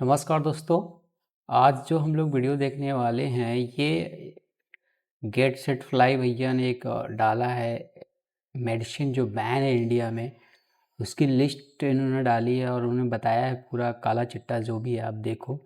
नमस्कार दोस्तों। आज जो हम लोग वीडियो देखने वाले हैं ये गेट सेट फ्लाई भैया ने एक डाला है मेडिसिन जो बैन है इंडिया में। उसकी लिस्ट इन्होंने डाली है और उन्होंने बताया है पूरा काला चिट्टा जो भी है। आप देखो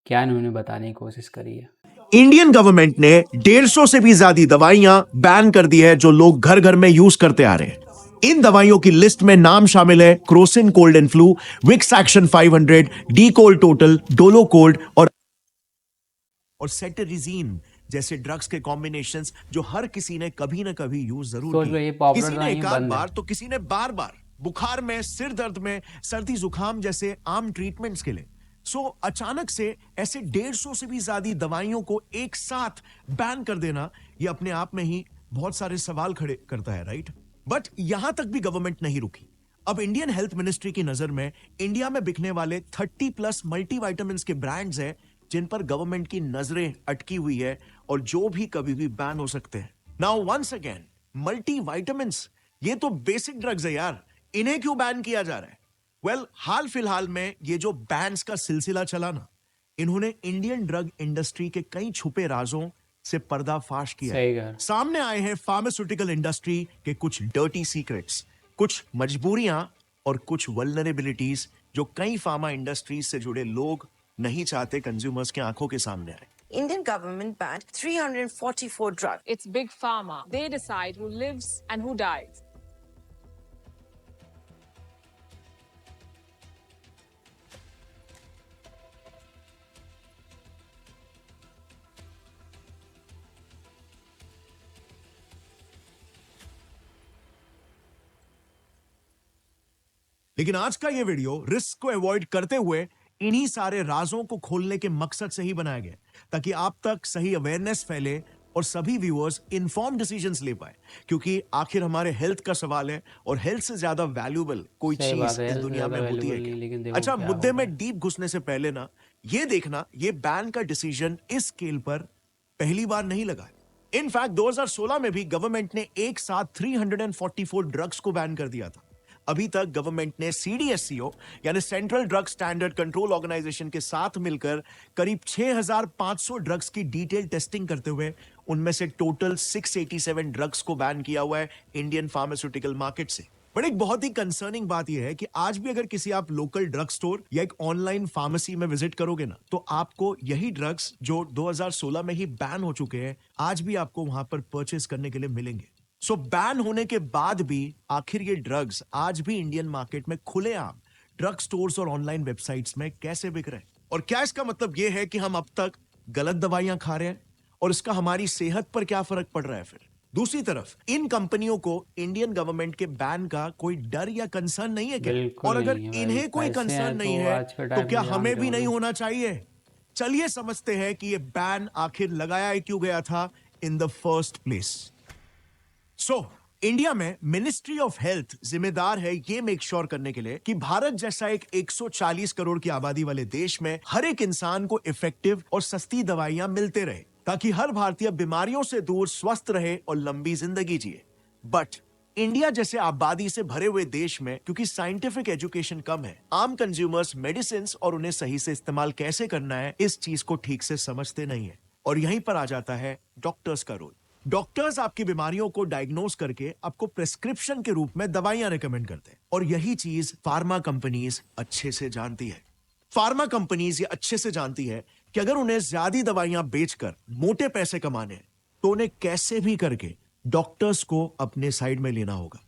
क्या इन्होंने बताने की कोशिश करी है। इंडियन गवर्नमेंट ने 150 से भी ज्यादा दवाइयां बैन कर दी है जो लोग घर घर में यूज करते आ रहे हैं। इन दवाइयों की लिस्ट में नाम शामिल है Crocin cold and flu, Vicks action 500, D cold total, Dolo cold और सेटरिजीन जैसे ड्रग्स के कॉम्बिनेशंस जो हर किसी ने कभी ना कभी यूज जरूर सोच लो किए। ये पॉपुलर किसी ने दवाइयाँ एक आध बंद है। बार तो किसी ने बार बार बुखार में, सिर दर्द में, सर्दी जुकाम जैसे आम ट्रीटमेंट्स के लिए। अचानक से ऐसे 150 से भी ज्यादा दवाइयों को एक साथ बैन कर देना ये अपने आप में ही बहुत सारे सवाल खड़े करता है, राइट? बट यहां तक भी गवर्नमेंट नहीं रुकी। अब इंडियन हेल्थ मिनिस्ट्री की नजर में इंडिया में बिकने वाले 30+ मल्टीविटामिन के ब्रांड्स हैं जिन पर गवर्नमेंट की नजरें अटकी हुई है और जो भी कभी भी बैन हो सकते हैं। नाउ वंस अगेन, मल्टीविटामिन्स ये तो बेसिक ड्रग्स है यार, इन्हें क्यों बैन किया जा रहा है? हाल फिलहाल में ये जो बैन्स का सिलसिला चला ना, इन्होंने इंडियन ड्रग इंडस्ट्री के कई छुपे राजों से पर्दाफाश किया सही है। कह रहे। सामने आए हैं फार्मास्यूटिकल इंडस्ट्री के कुछ डर्टी सीक्रेट्स, कुछ मजबूरियां और कुछ वल्नरेबिलिटीज जो कई फार्मा इंडस्ट्रीज से जुड़े लोग नहीं चाहते कंज्यूमर्स के आंखों के सामने आए। Indian government banned 344 drugs. It's big pharma. They decide who lives and who dies. लेकिन आज का ये वीडियो रिस्क को अवॉइड करते हुए इन्हीं सारे राजों को खोलने के मकसद से ही बनाया गया, ताकि आप तक सही अवेयरनेस फैले और सभी व्यूअर्स इन्फॉर्म डिसीजंस ले पाए। क्योंकि आखिर हमारे हेल्थ का सवाल है और हेल्थ से ज्यादा वैल्यूएबल कोई सही बात चीज है, इस health से दुनिया में ज़्यादा होती है valuable नहीं, लेकिन क्या? देखो अच्छा, क्या मुद्दे होगा। में डीप घुसने से पहले ना ये देखना, ये बैन का डिसीजन इस स्केल पर पहली बार नहीं लगा है। इनफैक्ट 2016 में भी गवर्नमेंट ने एक साथ 344 ड्रग्स को बैन कर दिया था। अभी तक गवर्नमेंट ने सीडीएससीओ यानी central drug standard control organisation के साथ मिलकर करीब 6500 ड्रग्स की डिटेल टेस्टिंग करते हुए उनमें से टोटल 687 ड्रग्स को बैन किया हुआ है इंडियन फार्मास्यूटिकल मार्केट से। बट एक बहुत ही कंसर्निंग बात यह है कि आज भी अगर किसी आप लोकल ड्रग स्टोर या एक ऑनलाइन फार्मेसी में विजिट करोगे ना, तो आपको यही ड्रग्स जो 2016 में ही बैन हो चुके हैं आज भी आपको वहां पर परचेस करने के लिए मिलेंगे। बैन होने के बाद भी आखिर ये ड्रग्स आज भी इंडियन मार्केट में खुलेआम ड्रग स्टोर्स और ऑनलाइन वेबसाइट्स में कैसे बिक रहे हैं? और क्या इसका मतलब ये है कि हम अब तक गलत दवाइयां खा रहे हैं और इसका हमारी सेहत पर क्या फर्क पड़ रहा है? फिर दूसरी तरफ इन कंपनियों को इंडियन गवर्नमेंट के बैन का कोई डर या कंसर्न नहीं है क्या? बिल्कुल और अगर नहीं है भाई, इन्हें कोई पैसे कंसर्न हैं नहीं तो है आज के तो टाइम क्या में हमें जानते भी हो नहीं ना। होना चाहिए? चलिए समझते हैं कि ये बैन आखिर लगाया क्यों गया था in the first place. India में मिनिस्ट्री ऑफ हेल्थ जिम्मेदार है ये मेक श्योर करने के लिए कि भारत जैसा एक 140 करोड़ की आबादी वाले देश में हर एक इंसान को इफेक्टिव और सस्ती दवाइयां मिलते रहे, ताकि हर भारतीय बीमारियों से दूर स्वस्थ रहे और लंबी जिंदगी जिए। बट इंडिया जैसे आबादी से भरे हुए देश में क्योंकि साइंटिफिक एजुकेशन कम है, आम कंज्यूमर्स मेडिसिन और उन्हें सही से इस्तेमाल कैसे करना है इस चीज को ठीक से समझते नहीं है। और यहीं पर आ जाता है डॉक्टर्स का रोल। डॉक्टर्स आपकी बीमारियों को डायग्नोज करके आपको प्रेस्क्रिप्शन के रूप में दवाइयां रिकमेंड करते हैं, और यही चीज फार्मा कंपनीज अच्छे से जानती है। फार्मा कंपनीज ये अच्छे से जानती है कि अगर उन्हें ज्यादा दवाइयां बेचकर मोटे पैसे कमाने हैं तो उन्हें कैसे भी करके डॉक्टर्स को अपने साइड में लेना होगा।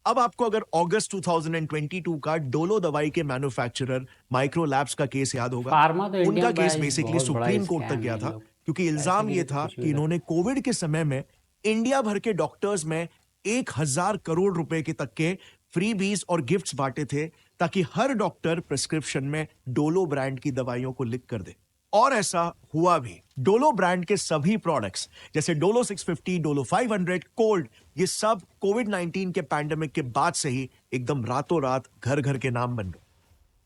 अब आपको अगर अगस्त 2022 का डोलो दवाई के मैन्युफैक्चरर माइक्रो लैब्स का केस याद होगा, फार्मा तो इंडिया उनका में केस भाई बेसिकली बहुत बड़ा सुप्रीम कोर्ट तक स्कैम गया है। था, लोग क्योंकि पैसे इल्जाम के ये लिए तो था कुछ भी कि कर। इन्होंने कोविड के समय में इंडिया भर के डॉक्टर्स में 1000 करोड़ रुपए के तक के फ्रीबीज और गिफ्ट्स बांटे थे, ताकि हर डॉक्टर प्रिस्क्रिप्शन में डोलो ब्रांड की दवाइयों को लिख कर दे। और ऐसा हुआ भी। डोलो ब्रांड के सभी प्रोडक्ट्स जैसे डोलो 650, डोलो 500, कोल्ड, ये सब कोविड-19 के पैंडेमिक के बाद से ही एकदम रातों रात घर घर के नाम बन गए।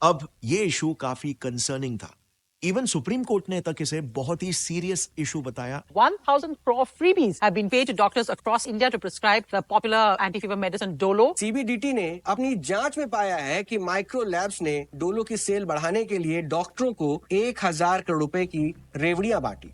अब ये इशू काफी कंसर्निंग था। इवन सुप्रीम कोर्ट ने तक इसे बहुत ही सीरियस इशू बताया। 1,000 crore freebies have been paid to doctors across India to prescribe the popular anti-fever medicine Dolo. CBDT ने अपनी जांच में पाया है कि माइक्रो लैब्स ने डोलो की सेल बढ़ाने के लिए डॉक्टरों को 1,000 करोड़ रुपए की रेवड़ियां बांटी।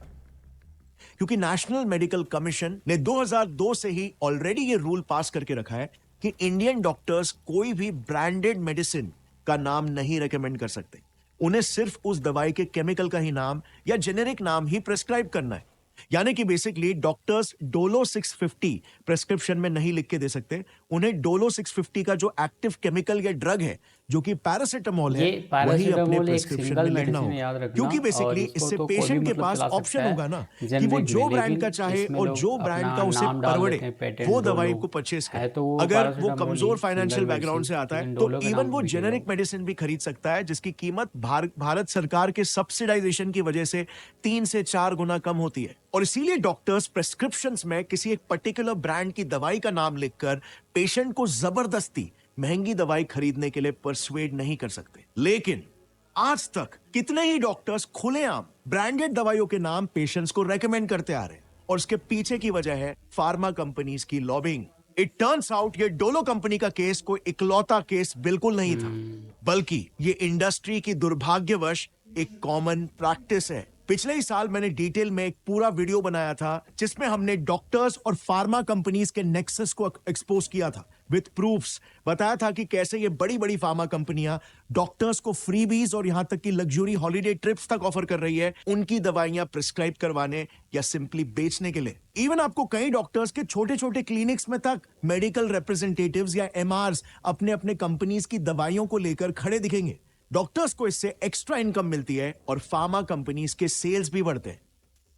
क्योंकि नेशनल मेडिकल कमीशन ने 2002 से ही ऑलरेडी ये रूल पास करके रखा है कि इंडियन डॉक्टर्स कोई भी ब्रांडेड मेडिसिन का नाम नहीं रेकमेंड कर सकते। उन्हें सिर्फ उस दवाई के केमिकल का ही नाम या जेनेरिक नाम ही प्रेस्क्राइब करना है। यानी कि बेसिकली डॉक्टर्स डोलो 650 प्रेस्क्रिप्शन में नहीं लिख के दे सकते। उन्हें डोलो 650 का जो एक्टिव केमिकल या ड्रग है जो कि पैरासिटामोल है वही अपने प्रेस्क्रिप्शन में लिखना होगा। क्योंकि बेसिकली इससे पेशेंट के पास ऑप्शन होगा ना कि वो जो ब्रांड का चाहे और जो ब्रांड का उसे परवड़े वो दवाई को परचेस करे। अगर वो कमजोर फाइनेंशियल बैकग्राउंड से आता है तो इवन वो जेनेरिक मेडिसिन भी खरीद सकता है जिसकी कीमत भारत सरकार के सब्सिडाइजेशन की वजह से 3 से 4 गुना कम होती है। और इसीलिए डॉक्टर्स प्रेस्क्रिप्शंस में किसी एक पर्टिकुलर ब्रांड की दवाई का नाम लिखकर पेशेंट को जबरदस्ती महंगी दवाई खरीदने के लिए परसुएड नहीं कर सकते। लेकिन आज तक कितने ही डॉक्टर्स खुलेआम ब्रांडेड दवाइयों के नाम पेशेंट्स को रेकमेंड करते आ रहे हैं और उसके पीछे की वजह है फार्मा कंपनीज की लॉबिंग। इट टर्न्स आउट ये डोलो कंपनी का केस कोई इकलौता केस बिल्कुल नहीं था, बल्कि ये इंडस्ट्री की दुर्भाग्यवश एक कॉमन प्रैक्टिस है। पिछले ही साल मैंने डिटेल में एक पूरा वीडियो बनाया था जिसमें हमने डॉक्टर्स और फार्मा कंपनीज के नेक्सस को एक्सपोज किया था विद प्रूफ्स। बताया था कि कैसे ये बड़ी बड़ी फार्मा कंपनियां डॉक्टर्स को फ्रीबीज और यहां तक कि लग्जरी हॉलिडे ट्रिप्स तक ऑफर कर रही है उनकी दवाइयां प्रिस्क्राइब करवाने या सिंपली बेचने के लिए। इवन आपको कई डॉक्टर्स के छोटे छोटे क्लिनिक्स में तक मेडिकल रिप्रेजेंटेटिव्स या एमआरस अपने अपने कंपनीज की दवाइयों को लेकर खड़े दिखेंगे। डॉक्टर्स को इससे एक्स्ट्रा इनकम मिलती है और फार्मा कंपनीज के सेल्स भी बढ़ते हैं।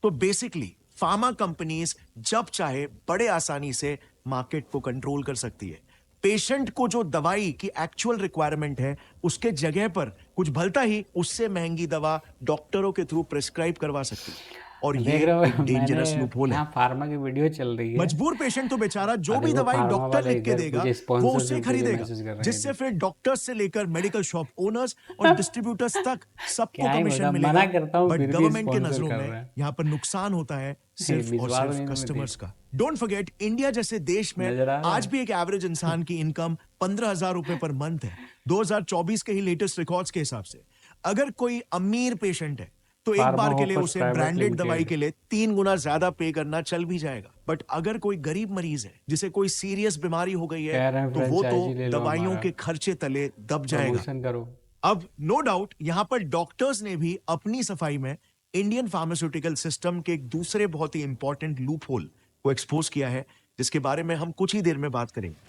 तो बेसिकली फार्मा कंपनीज जब चाहे बड़े आसानी से मार्केट को कंट्रोल कर सकती है। पेशेंट को जो दवाई की एक्चुअल रिक्वायरमेंट है उसके जगह पर कुछ भलता ही उससे महंगी दवा डॉक्टरों के थ्रू प्रिस्क्राइब करवा सकती है। और ये डेंजरस लूपहोल है। फार्मा की वीडियो चल रही है। मजबूर पेशेंट तो बेचारा जो भी दवाई डॉक्टर लिख के देगा वो उससे खरीदेगा, जिससे फिर डॉक्टर्स से लेकर मेडिकल शॉप ओनर्स और डिस्ट्रीब्यूटर्स तक सबको कमीशन मिलेगा। बट गवर्नमेंट के नजरों में यहाँ पर नुकसान होता है सिर्फ और सिर्फ कस्टमर्स का। डोंट फॉरगेट इंडिया जैसे देश में आज भी एक एवरेज इंसान की इनकम 15,000 रुपए पर मंथ है 2024 के ही लेटेस्ट रिकॉर्ड्स के हिसाब से। अगर कोई अमीर पेशेंट है तो एक बार के लिए उसे ब्रांडेड दवाई के लिए 3 गुना ज्यादा पे करना चल भी जाएगा। बट अगर कोई गरीब मरीज है जिसे कोई सीरियस बीमारी हो गई है तो वो तो दवाइयों के खर्चे तले दब जाएगा। अब नो डाउट यहाँ पर डॉक्टर्स ने भी अपनी सफाई में इंडियन फार्मास्यूटिकल सिस्टम के एक दूसरे बहुत ही इंपॉर्टेंट लूप होल को एक्सपोज किया है जिसके बारे में हम कुछ ही देर में बात करेंगे।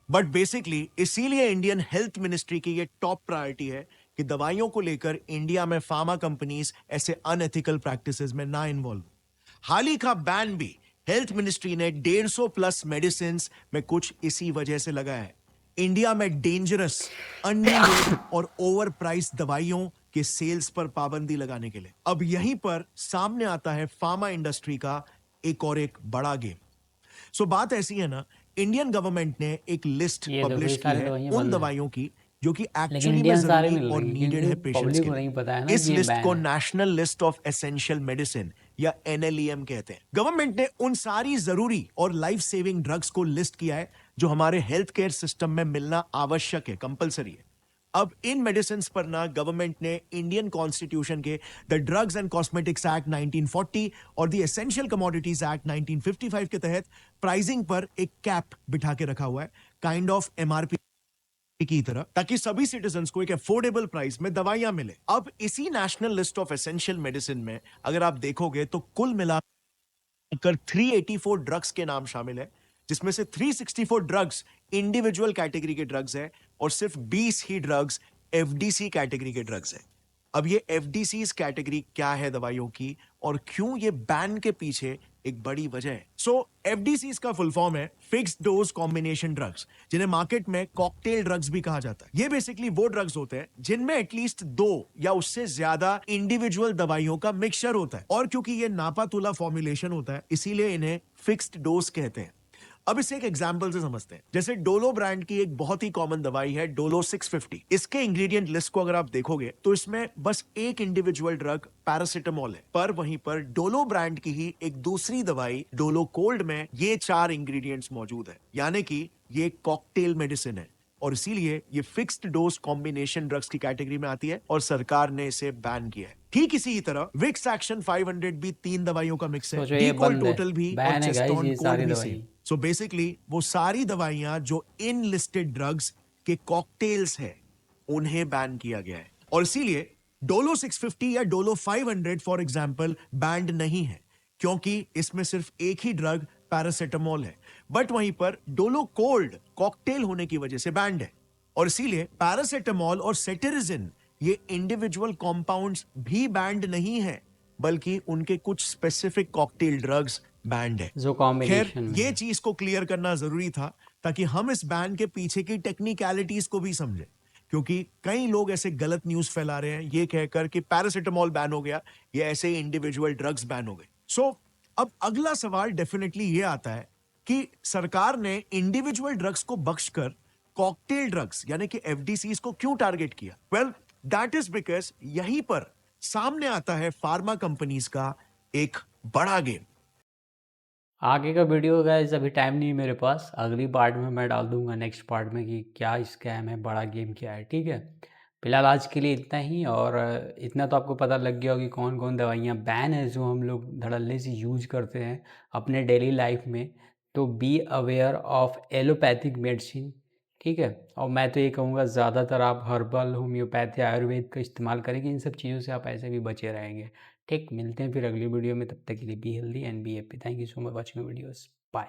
बट बेसिकली इसीलिए इंडियन हेल्थ मिनिस्ट्री की ये टॉप प्रायोरिटी है कि दवाइयों को लेकर इंडिया में फार्मा कंपनीज ऐसे अनएथिकल प्रैक्टिसेस में ना इन्वॉल्व। हाल ही का बैन भी हेल्थ मिनिस्ट्री ने 150 प्लस मेडिसिन में कुछ इसी वजह से लगाया है। इंडिया में डेंजरस अननीडेड और ओवर प्राइस दवाइयों के सेल्स पर पाबंदी लगाने के लिए। अब यहीं पर सामने आता है फार्मा इंडस्ट्री का एक बड़ा गेम। सो बात ऐसी है ना, इंडियन गवर्नमेंट ने एक लिस्ट पब्लिश की है उन दवाइयों की जो कि एक्चुअली में जरूरी और नीडेड है पेशेंट्स के लिए। इस लिस्ट को national list of essential medicine या NLEM कहते हैं। गवर्नमेंट ने उन सारी जरूरी और लाइफ सेविंग ड्रग्स को लिस्ट किया है जो हमारे हेल्थ केयर सिस्टम में मिलना आवश्यक है, कंपलसरी है। अब इन मेडिसिन पर ना गवर्नमेंट ने इंडियन कॉन्स्टिट्यूशन के the drugs and cosmetics act 1940 और द एसेंशियल कमोडिटीज एक्ट 1955 के तहत प्राइसिंग पर एक कैप बिठा के रखा हुआ है, काइंड ऑफ MRP की तरह, ताकि सभी सिटीजन्स को एक अफोर्डेबल प्राइस में दवाइयां मिले। अब इसी national list of essential medicine में अगर आप देखोगे तो कुल मिलाकर 384 ड्रग्स के नाम शामिल है, जिसमें से 364 ड्रग्स इंडिविजुअल कैटेगरी के ड्रग्स है और सिर्फ 20 ही ड्रग्स FDC कैटेगरी के ड्रग्स है। अब ये FDCs कैटेगरी क्या है दवाइयों की और क्यों ये बैन के पीछे एक बड़ी वजह है। सो FDCs का फुल फॉर्म है फिक्स्ड डोज कॉम्बिनेशन ड्रग्स, जिन्हें मार्केट में कॉकटेल ड्रग्स भी कहा जाता है। ये बेसिकली वो ड्रग्स होते हैं जिनमें एटलीस्ट 2 या उससे ज्यादा इंडिविजुअल दवाइयों का मिक्सचर होता है और क्योंकि ये नापा तुला फॉर्मुलेशन होता है इसीलिए इन्हें फिक्स्ड डोज कहते हैं। अब इसे एक एग्जाम्पल से समझते हैं। जैसे डोलो ब्रांड की एक बहुत ही कॉमन दवाई है डोलो 650। इसके इंग्रेडिएंट लिस्ट को अगर आप देखोगे तो इसमें बस एक इंडिविजुअल ड्रग पैरासिटामोल है, पर वहीं पर डोलो ब्रांड की ही एक दूसरी दवाई डोलो कोल्ड में ये 4 इंग्रेडिएंट्स मौजूद है, यानी कि ये कॉकटेल मेडिसिन है और इसीलिए ये फिक्स्ड डोज कॉम्बिनेशन ड्रग्स की कैटेगरी में आती है और सरकार ने इसे बैन किया है। ठीक इसी तरह विक्स एक्शन 500 भी 3 दवाइयों का मिक्स है, सोचो ये डीकोल बंद है, टोटल भी और बैन है गाइस चेस्टोन ये कोल्ड सारी भी दवाई। सेम। सो बेसिकली वो सारी दवाइयां जो इन लिस्टेड ड्रग्स के कॉकटेल्स है उन्हें बैन किया गया है और इसीलिए डोलो 650 या डोलो 500 फॉर एग्जांपल बैंड नहीं है क्योंकि इसमें सिर्फ एक ही ड्रग पैरासिटामोल है, बट वहीं पर डोलो कोल्ड कॉकटेल होने की वजह से बैंड है और इसीलिए पैरासिटामोल और सेटेरिजिन ये इंडिविजुअल कॉम्पाउंड्स भी बैंड नहीं है बल्कि उनके कुछ स्पेसिफिक कॉकटेल ड्रग्स बैंड है। जो खैर कॉम्बिनेशन में ये चीज को क्लियर करना जरूरी था ताकि हम इस बैन के पीछे की टेक्निकलिटीज को भी समझें, क्योंकि कई लोग ऐसे गलत न्यूज फैला रहे हैं ये कहकर कि पैरासिटामोल बैन हो गया, ये ऐसे ही इंडिविजुअल ड्रग्स बैन हो गए। सो अब अगला सवाल डेफिनेटली ये आता है कि सरकार ने इंडिविजुअल ड्रग्स को बख्शकर कॉकटेल ड्रग्स यानी कि एफडीसीज को क्यों टारगेट किया? वेल दैट इज बिकॉज यहीं पर सामने आता है फार्मा कंपनीज का एक बड़ा गेम। आगे का वीडियो गाइस अभी टाइम नहीं है मेरे पास, अगली पार्ट में मैं डाल दूंगा नेक्स्ट पार्ट में कि क्या स्कैम है, बड़ा गेम क्या है। ठीक है, फिलहाल आज के लिए इतना ही। और इतना तो आपको पता लग गया होगा कि कौन कौन दवाइयाँ बैन है जो हम लोग धड़ल्ले से यूज करते हैं अपने डेली लाइफ में। तो be aware of allopathic medicine. ठीक है, और मैं तो ये कहूँगा ज़्यादातर आप हर्बल, होम्योपैथी, आयुर्वेद का इस्तेमाल करेंगे, इन सब चीज़ों से आप ऐसे भी बचे रहेंगे। ठीक, मिलते हैं फिर अगली वीडियो में, तब तक के लिए be healthy and be happy. Thank you so much watching videos, bye.